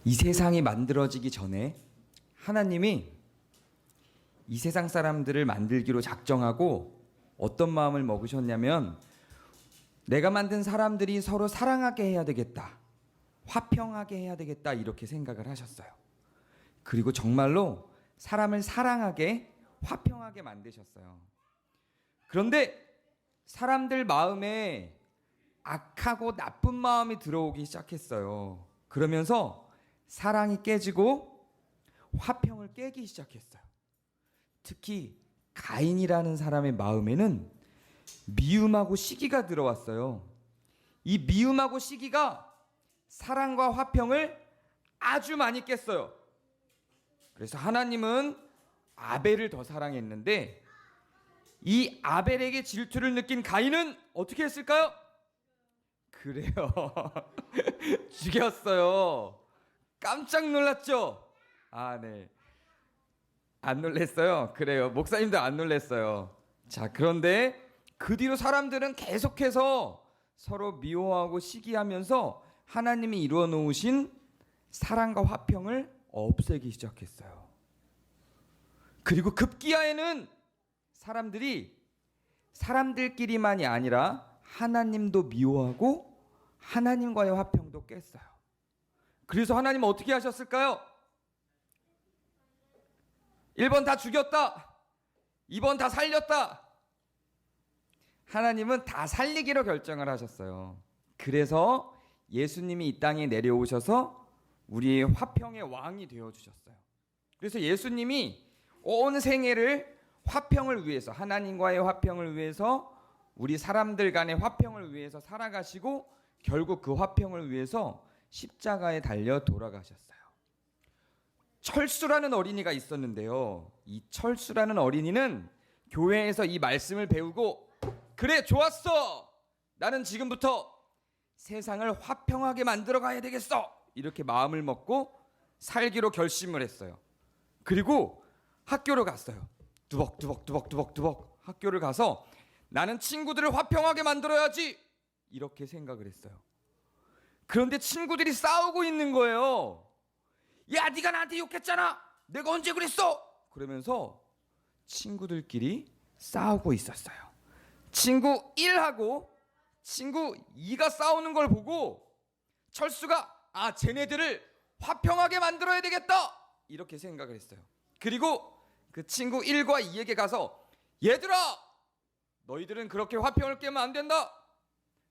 이 세상이 만들어지기 전에 하나님이 이 세상 사람들을 만들기로 작정하고 어떤 마음을 먹으셨냐면, 내가 만든 사람들이 서로 사랑하게 해야 되겠다, 화평하게 해야 되겠다, 이렇게 생각을 하셨어요. 그리고 정말로 사람을 사랑하게 화평하게 만드셨어요. 그런데 사람들 마음에 악하고 나쁜 마음이 들어오기 시작했어요. 그러면서 사랑이 깨지고 화평을 깨기 시작했어요. 특히 가인이라는 사람의 마음에는 미움하고 시기가 들어왔어요. 이 미움하고 시기가 사랑과 화평을 아주 많이 깼어요. 그래서 하나님은 아벨을 더 사랑했는데, 이 아벨에게 질투를 느낀 가인은 어떻게 했을까요? 그래요. 죽였어요. 깜짝 놀랐죠? 아, 네. 안 놀랬어요. 그래요. 목사님도 안 놀랬어요. 자, 그런데 그 뒤로 사람들은 계속해서 서로 미워하고 시기하면서 하나님이 이루어 놓으신 사랑과 화평을 없애기 시작했어요. 그리고 급기야에는 사람들이 사람들끼리만이 아니라 하나님도 미워하고 하나님과의 화평도 깼어요. 그래서 하나님은 어떻게 하셨을까요? 1번 다 죽였다, 2번 다 살렸다. 하나님은 다 살리기로 결정을 하셨어요. 그래서 예수님이 이 땅에 내려오셔서 우리의 화평의 왕이 되어주셨어요. 그래서 예수님이 온 생애를 화평을 위해서, 하나님과의 화평을 위해서, 우리 사람들 간의 화평을 위해서 살아가시고, 결국 그 화평을 위해서 십자가에 달려 돌아가셨어요. 철수라는 어린이가 있었는데요, 이 철수라는 어린이는 교회에서 이 말씀을 배우고, 그래, 좋았어, 나는 지금부터 세상을 화평하게 만들어 가야 되겠어, 이렇게 마음을 먹고 살기로 결심을 했어요. 그리고 학교로 갔어요. 두벅두벅 학교를 가서 나는 친구들을 화평하게 만들어야지, 이렇게 생각을 했어요. 그런데 친구들이 싸우고 있는 거예요. 야, 네가 나한테 욕했잖아, 내가 언제 그랬어, 그러면서 친구들끼리 싸우고 있었어요. 친구 1하고 친구 2가 싸우는 걸 보고 철수가, 아, 쟤네들을 화평하게 만들어야 되겠다, 이렇게 생각을 했어요. 그리고 그 친구 1과 2에게 가서, 얘들아, 너희들은 그렇게 화평을 깨면 안 된다.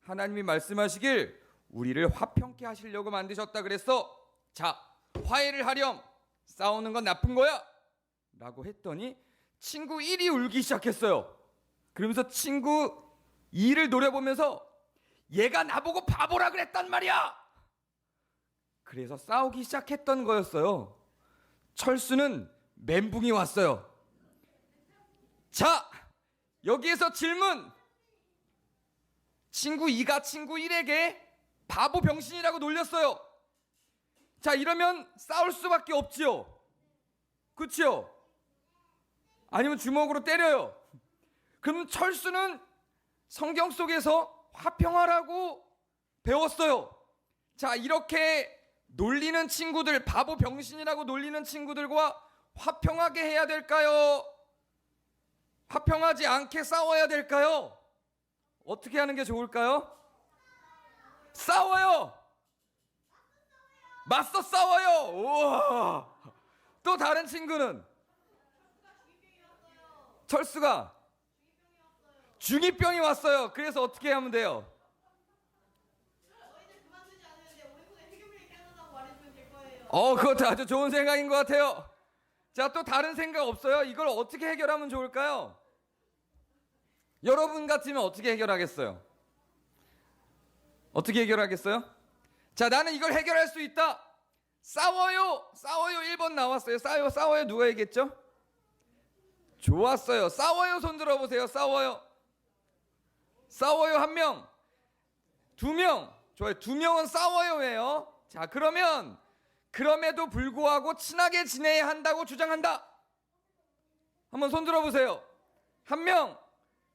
하나님이 말씀하시길 우리를 화평케 하시려고 만드셨다 그랬어. 자, 화해를 하렴. 싸우는 건 나쁜 거야, 라고 했더니 친구 1이 울기 시작했어요. 그러면서 친구 2를 노려보면서, 얘가 나보고 바보라 그랬단 말이야. 그래서 싸우기 시작했던 거였어요. 철수는 멘붕이 왔어요. 자, 여기에서 질문. 친구 2가 친구 1에게 바보 병신이라고 놀렸어요. 자, 이러면 싸울 수밖에 없지요. 그치요? 아니면 주먹으로 때려요. 그럼 철수는 성경 속에서 화평하라고 배웠어요. 자, 이렇게 놀리는 친구들, 바보 병신이라고 놀리는 친구들과 화평하게 해야 될까요? 화평하지 않게 싸워야 될까요? 어떻게 하는 게 좋을까요? 싸워요. 맞서 싸워요. 우와. 또 다른 친구는, 철수가 중2병이 왔어요. 그래서 어떻게 하면 돼요? 그것도 아주 좋은 생각인 것 같아요. 자, 또 다른 생각 없어요? 이걸 어떻게 해결하면 좋을까요? 여러분 같으면 어떻게 해결하겠어요? 어떻게 해결하겠어요? 자, 나는 이걸 해결할 수 있다. 싸워요. 싸워요. 1번 나왔어요. 싸워요. 누가 얘기했죠? 좋았어요. 싸워요. 손 들어보세요. 싸워요. 싸워요. 1명. 2명. 좋아요. 2명은 싸워요 해요. 자, 그러면 그럼에도 불구하고 친하게 지내야 한다고 주장한다. 한번 손 들어보세요. 1명.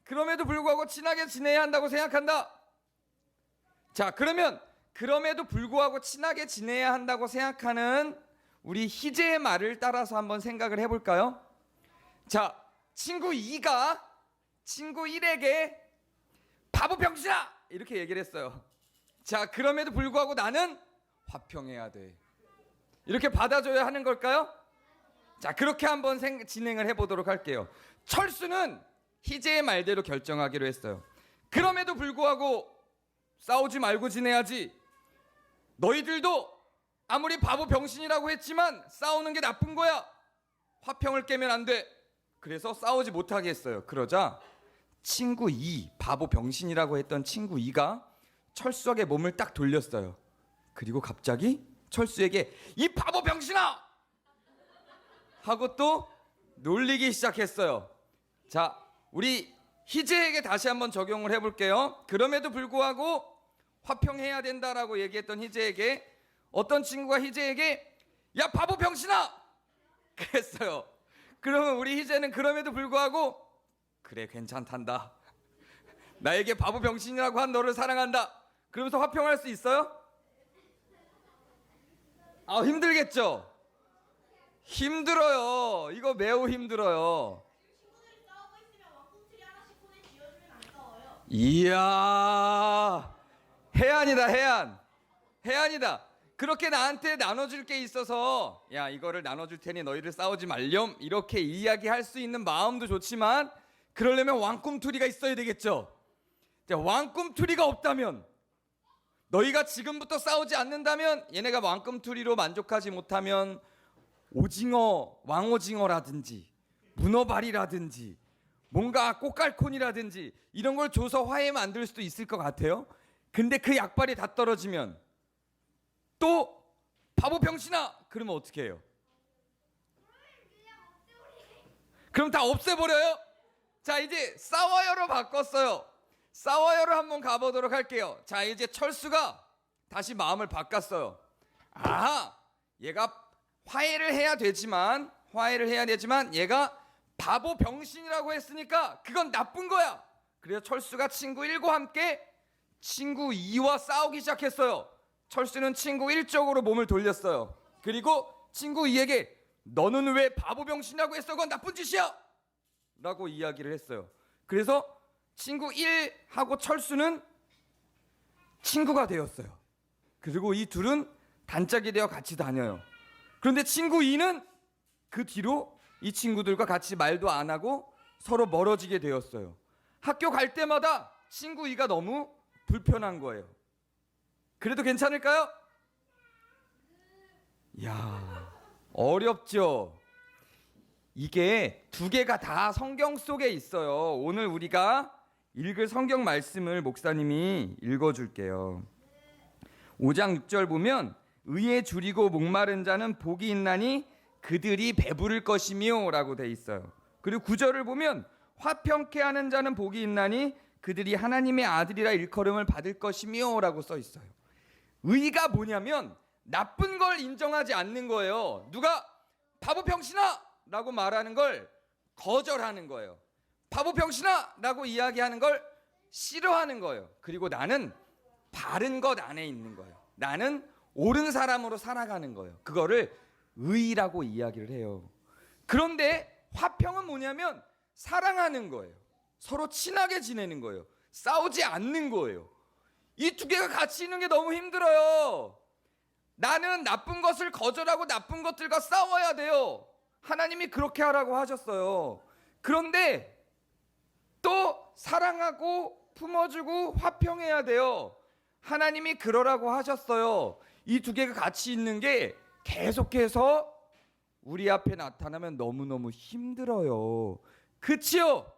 그럼에도 불구하고 친하게 지내야 한다고 생각한다. 자, 그러면 그럼에도 불구하고 친하게 지내야 한다고 생각하는 우리 희재의 말을 따라서 한번 생각을 해볼까요? 자, 친구 2가 친구 1에게 바보 병신아! 이렇게 얘기를 했어요. 자, 그럼에도 불구하고 나는 화평해야 돼. 이렇게 받아줘야 하는 걸까요? 자, 그렇게 한번 진행을 해보도록 할게요. 철수는 희재의 말대로 결정하기로 했어요. 그럼에도 불구하고 싸우지 말고 지내야지. 너희들도 아무리 바보 병신이라고 했지만 싸우는 게 나쁜 거야. 화평을 깨면 안 돼. 그래서 싸우지 못하게 했어요. 그러자 친구 2, 바보 병신이라고 했던 친구 2가 철수에게 몸을 딱 돌렸어요. 그리고 갑자기 철수에게 이 바보 병신아! 하고 또 놀리기 시작했어요. 자, 우리 희재에게 다시 한번 적용을 해볼게요. 그럼에도 불구하고 화평해야 된다라고 얘기했던 희재에게 어떤 친구가 희재에게 야 바보 병신아! 그랬어요. 그러면 우리 희재는 그럼에도 불구하고 그래 괜찮단다. 나에게 바보 병신이라고 한 너를 사랑한다. 그러면서 화평할 수 있어요? 힘들겠죠? 힘들어요. 이거 매우 힘들어요. 이야, 해안이다, 해안. 해안이다. 그렇게 나한테 나눠줄 게 있어서 야 이거를 나눠줄 테니 너희들 싸우지 말렴 이렇게 이야기할 수 있는 마음도 좋지만 그러려면 왕꿈투리가 있어야 되겠죠. 자, 왕꿈투리가 없다면 너희가 지금부터 싸우지 않는다면 얘네가 왕꿈투리로 만족하지 못하면 오징어, 왕오징어라든지 문어발이라든지 뭔가 꽃갈콘이라든지 이런 걸 줘서 화해 만들 수도 있을 것 같아요. 근데 그 약발이 다 떨어지면 또 바보 병신아! 그러면 어떻게 해요? 그럼 다 없애버려요? 자, 이제 싸워요로 바꿨어요. 싸워요로 한번 가보도록 할게요. 자, 이제 철수가 다시 마음을 바꿨어요. 아하, 얘가 화해를 해야 되지만 얘가 바보 병신이라고 했으니까 그건 나쁜 거야. 그래서 철수가 친구 1과 함께 친구 2와 싸우기 시작했어요. 철수는 친구 1 쪽으로 몸을 돌렸어요. 그리고 친구 2에게 너는 왜 바보 병신이라고 했어? 그건 나쁜 짓이야! 라고 이야기를 했어요. 그래서 친구 1하고 철수는 친구가 되었어요. 그리고 이 둘은 단짝이 되어 같이 다녀요. 그런데 친구 2는 그 뒤로 이 친구들과 같이 말도 안 하고 서로 멀어지게 되었어요. 학교 갈 때마다 친구 2가 너무 불편한 거예요. 그래도 괜찮을까요? 이야, 어렵죠? 이게 두 개가 다 성경 속에 있어요. 오늘 우리가 읽을 성경 말씀을 목사님이 읽어줄게요. 5장 6절 보면 의에 줄이고 목마른 자는 복이 있나니 그들이 배부를 것이며 라고 돼 있어요. 그리고 9절을 보면 화평케 하는 자는 복이 있나니 그들이 하나님의 아들이라 일컬음을 받을 것이며 라고 써 있어요. 의가 뭐냐면 나쁜 걸 인정하지 않는 거예요. 누가 바보 병신아! 라고 말하는 걸 거절하는 거예요. 바보 병신아! 라고 이야기하는 걸 싫어하는 거예요. 그리고 나는 바른 것 안에 있는 거예요. 나는 옳은 사람으로 살아가는 거예요. 그거를 의라고 이야기를 해요. 그런데 화평은 뭐냐면 사랑하는 거예요. 서로 친하게 지내는 거예요. 싸우지 않는 거예요. 이 두 개가 같이 있는 게 너무 힘들어요. 나는 나쁜 것을 거절하고 나쁜 것들과 싸워야 돼요. 하나님이 그렇게 하라고 하셨어요. 그런데 또 사랑하고 품어주고 화평해야 돼요. 하나님이 그러라고 하셨어요. 이 두 개가 같이 있는 게 계속해서 우리 앞에 나타나면 너무너무 힘들어요. 그치요?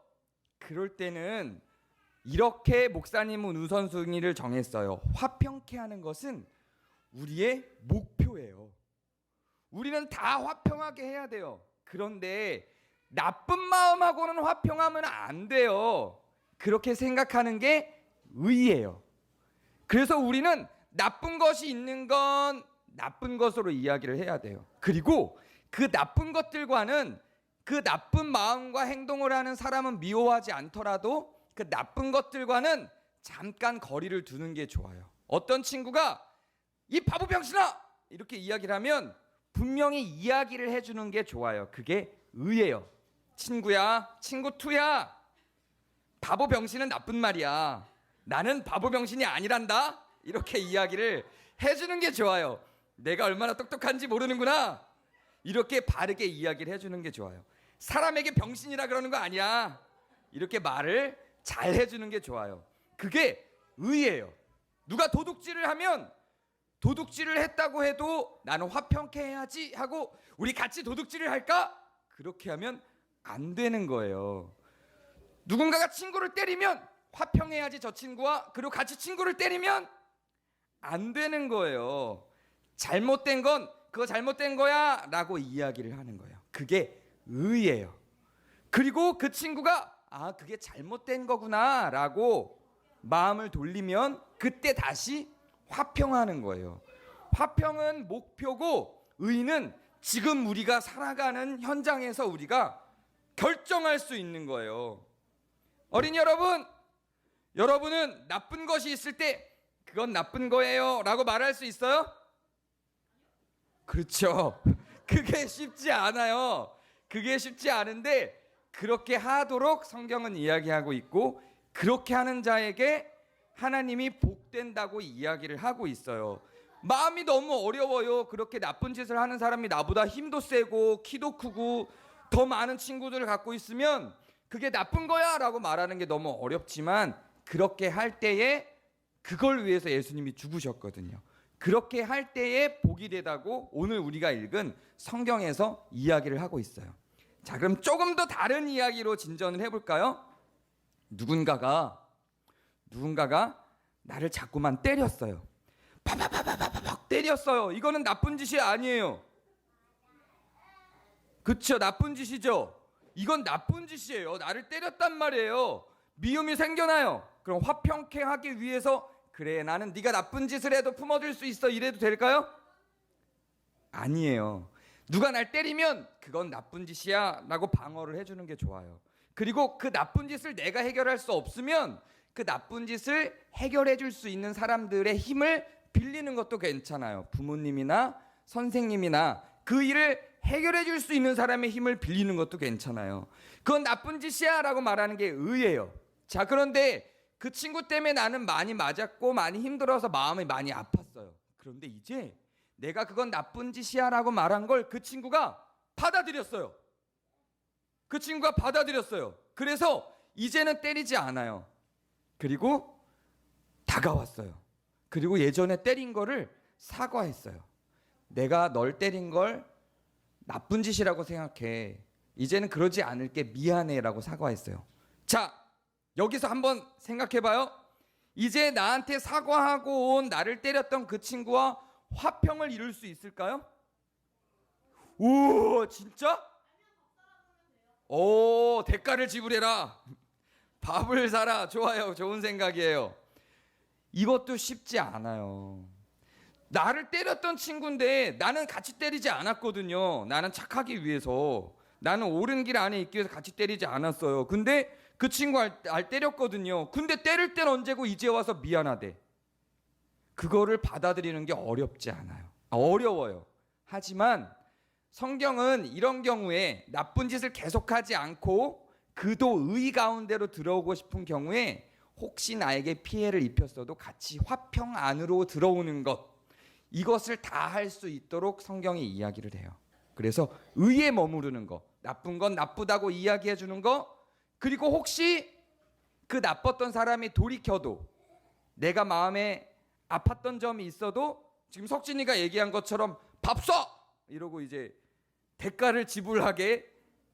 그럴 때는 이렇게 목사님은 우선순위를 정했어요. 화평케 하는 것은 우리의 목표예요. 우리는 다 화평하게 해야 돼요. 그런데 나쁜 마음하고는 화평하면 안 돼요. 그렇게 생각하는 게 의예요. 그래서 우리는 나쁜 것이 있는 건 나쁜 것으로 이야기를 해야 돼요. 그리고 그 나쁜 것들과는 그 나쁜 마음과 행동을 하는 사람은 미워하지 않더라도 그 나쁜 것들과는 잠깐 거리를 두는 게 좋아요. 어떤 친구가 이 바보 병신아! 이렇게 이야기를 하면 분명히 이야기를 해주는 게 좋아요. 그게 의예요. 친구야, 친구 투야. 바보 병신은 나쁜 말이야. 나는 바보 병신이 아니란다. 이렇게 이야기를 해주는 게 좋아요. 내가 얼마나 똑똑한지 모르는구나. 이렇게 바르게 이야기를 해주는 게 좋아요. 사람에게 병신이라 그러는 거 아니야. 이렇게 말을 잘 해주는 게 좋아요. 그게 의예요. 누가 도둑질을 하면 도둑질을 했다고 해도 나는 화평케 해야지 하고 우리 같이 도둑질을 할까? 그렇게 하면 안 되는 거예요. 누군가가 친구를 때리면 화평해야지 저 친구와. 그리고 같이 친구를 때리면 안 되는 거예요. 잘못된 건 그거 잘못된 거야 라고 이야기를 하는 거예요. 그게 의예요. 그리고 그 친구가 그게 잘못된 거구나 라고 마음을 돌리면 그때 다시 화평하는 거예요. 화평은 목표고 의는 지금 우리가 살아가는 현장에서 우리가 결정할 수 있는 거예요. 어린이 여러분, 여러분은 나쁜 것이 있을 때 그건 나쁜 거예요 라고 말할 수 있어요? 그렇죠. 그게 쉽지 않아요. 그게 쉽지 않은데 그렇게 하도록 성경은 이야기하고 있고 그렇게 하는 자에게 하나님이 복된다고 이야기를 하고 있어요. 마음이 너무 어려워요. 그렇게 나쁜 짓을 하는 사람이 나보다 힘도 세고 키도 크고 더 많은 친구들을 갖고 있으면 그게 나쁜 거야 라고 말하는 게 너무 어렵지만 그렇게 할 때에 그걸 위해서 예수님이 죽으셨거든요. 그렇게 할 때에 복이 되다고 오늘 우리가 읽은 성경에서 이야기를 하고 있어요. 자, 그럼 조금 더 다른 이야기로 진전을 해볼까요? 누군가가 나를 자꾸만 때렸어요. 팍팍팍팍팍 때렸어요. 이거는 나쁜 짓이 아니에요. 그렇죠? 나쁜 짓이죠. 이건 나쁜 짓이에요. 나를 때렸단 말이에요. 미움이 생겨나요. 그럼 화평케 하기 위해서 그래 나는 네가 나쁜 짓을 해도 품어줄 수 있어 이래도 될까요? 아니에요. 누가 날 때리면 그건 나쁜 짓이야 라고 방어를 해주는 게 좋아요. 그리고 그 나쁜 짓을 내가 해결할 수 없으면 그 나쁜 짓을 해결해 줄 수 있는 사람들의 힘을 빌리는 것도 괜찮아요. 부모님이나 선생님이나 그 일을 해결해 줄 수 있는 사람의 힘을 빌리는 것도 괜찮아요. 그건 나쁜 짓이야 라고 말하는 게 의예요. 자, 그런데 그 친구 때문에 나는 많이 맞았고 많이 힘들어서 마음이 많이 아팠어요. 그런데 이제 내가 그건 나쁜 짓이야 라고 말한 걸 그 친구가 받아들였어요. 그 친구가 받아들였어요. 그래서 이제는 때리지 않아요. 그리고 다가왔어요. 그리고 예전에 때린 거를 사과했어요. 내가 널 때린 걸 나쁜 짓이라고 생각해. 이제는 그러지 않을게. 미안해 라고 사과했어요. 자, 여기서 한번 생각해봐요. 이제 나한테 사과하고 온 나를 때렸던 그 친구와 화평을 이룰 수 있을까요? 오, 진짜? 오, 대가를 지불해라. 밥을 사라. 좋아요. 좋은 생각이에요. 이것도 쉽지 않아요. 나를 때렸던 친구인데 나는 같이 때리지 않았거든요. 나는 착하기 위해서. 나는 옳은 길 안에 있기 위해서 같이 때리지 않았어요. 근데 그 친구 알 때렸거든요. 근데 때릴 땐 언제고 이제 와서 미안하대. 그거를 받아들이는 게 어렵지 않아요. 어려워요. 하지만 성경은 이런 경우에 나쁜 짓을 계속하지 않고 그도 의 가운데로 들어오고 싶은 경우에 혹시 나에게 피해를 입혔어도 같이 화평 안으로 들어오는 것, 이것을 다 할 수 있도록 성경이 이야기를 해요. 그래서 의에 머무르는 거, 나쁜 건 나쁘다고 이야기해 주는 거, 그리고 혹시 그 나빴던 사람이 돌이켜도 내가 마음에 아팠던 점이 있어도 지금 석진이가 얘기한 것처럼 밥 써! 이러고 이제 대가를 지불하게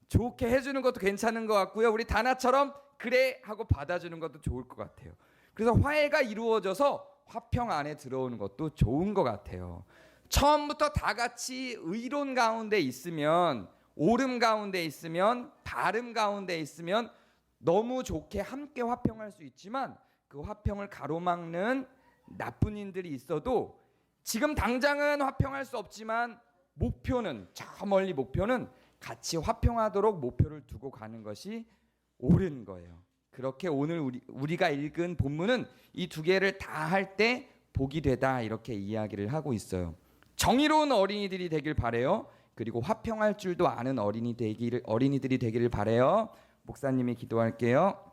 좋게 해주는 것도 괜찮은 것 같고요. 우리 다나처럼 그래 하고 받아주는 것도 좋을 것 같아요. 그래서 화해가 이루어져서 화평 안에 들어오는 것도 좋은 것 같아요. 처음부터 다 같이 의론 가운데 있으면, 옳음 가운데 있으면, 바름 가운데 있으면 너무 좋게 함께 화평할 수 있지만 그 화평을 가로막는 나쁜 인들이 있어도 지금 당장은 화평할 수 없지만 목표는, 저 멀리 목표는 같이 화평하도록 목표를 두고 가는 것이 옳은 거예요. 그렇게 오늘 우리가 읽은 본문은 이 두 개를 다 할 때 복이 되다 이렇게 이야기를 하고 있어요. 정의로운 어린이들이 되길 바래요. 그리고 화평할 줄도 아는 어린이들이 되기를 바래요. 목사님이 기도할게요.